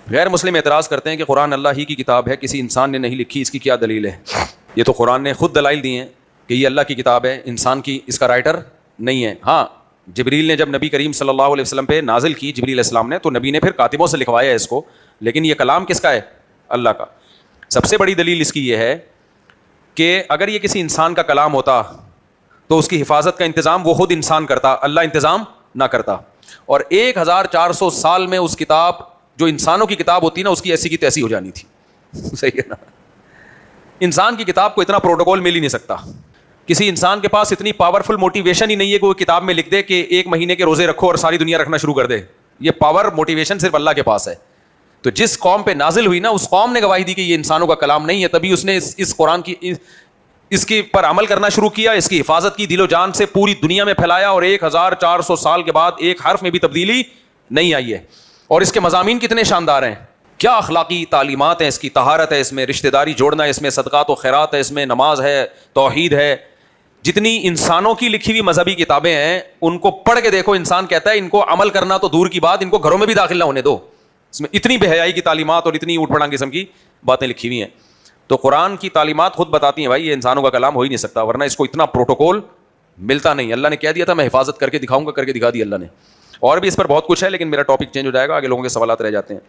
غیر مسلم اعتراض کرتے ہیں کہ قرآن اللہ ہی کی کتاب ہے, کسی انسان نے نہیں لکھی, اس کی کیا دلیل ہے؟ یہ تو قرآن نے خود دلائل دی ہیں کہ یہ اللہ کی کتاب ہے, انسان کی اس کا رائٹر نہیں ہے. ہاں جبریل نے جب نبی کریم صلی اللہ علیہ وسلم پہ نازل کی, جبریل علیہ السلام نے, تو نبی نے پھر کاتبوں سے لکھوایا اس کو, لیکن یہ کلام کس کا ہے؟ اللہ کا. سب سے بڑی دلیل اس کی یہ ہے کہ اگر یہ کسی انسان کا کلام ہوتا تو اس کی حفاظت کا انتظام وہ خود انسان کرتا, اللہ انتظام نہ کرتا. اور 1400 سال میں اس کتاب جو انسانوں کی کتاب ہوتی ہے نا, اس کی ایسی کی تیسی ہو جانی تھی. صحیح ہے نا؟ انسان کی کتاب کو اتنا پروٹوکول مل ہی نہیں سکتا. کسی انسان کے پاس اتنی پاورفل موٹیویشن ہی نہیں ہے کہ وہ کتاب میں لکھ دے کہ 1 مہینے کے روزے رکھو اور ساری دنیا رکھنا شروع کر دے. یہ پاور موٹیویشن صرف اللہ کے پاس ہے. تو جس قوم پہ نازل ہوئی نا, اس قوم نے گواہی دی کہ یہ انسانوں کا کلام نہیں ہے, تبھی اس نے اس قرآن کی اس کی پر عمل کرنا شروع کیا, اس کی حفاظت کی, دل و جان سے پوری دنیا میں پھیلایا, اور 1400 سال کے بعد ایک حرف میں بھی تبدیلی نہیں آئی ہے. اور اس کے مضامین کتنے شاندار ہیں, کیا اخلاقی تعلیمات ہیں اس کی, طہارت ہے اس میں, رشتہ داری جوڑنا ہے اس میں, صدقات و خیرات ہے اس میں, نماز ہے, توحید ہے. جتنی انسانوں کی لکھی ہوئی مذہبی کتابیں ہیں ان کو پڑھ کے دیکھو, انسان کہتا ہے ان کو عمل کرنا تو دور کی بات, ان کو گھروں میں بھی داخل نہ ہونے دو. اس میں اتنی بے حیائی کی تعلیمات اور اتنی اوٹ پڑانگ قسم کی باتیں لکھی ہوئی ہیں. تو قرآن کی تعلیمات خود بتاتی ہیں بھائی یہ انسانوں کا کلام ہو ہی نہیں سکتا, ورنہ اس کو اتنا پروٹوکول ملتا نہیں. اللہ نے کہہ دیا تھا میں حفاظت کر کے دکھاؤں گا, کر کے دکھا دی اللہ نے. اور بھی اس پر بہت کچھ ہے لیکن میرا ٹاپک چینج ہو جائے گا, آگے لوگوں کے سوالات رہ جاتے ہیں.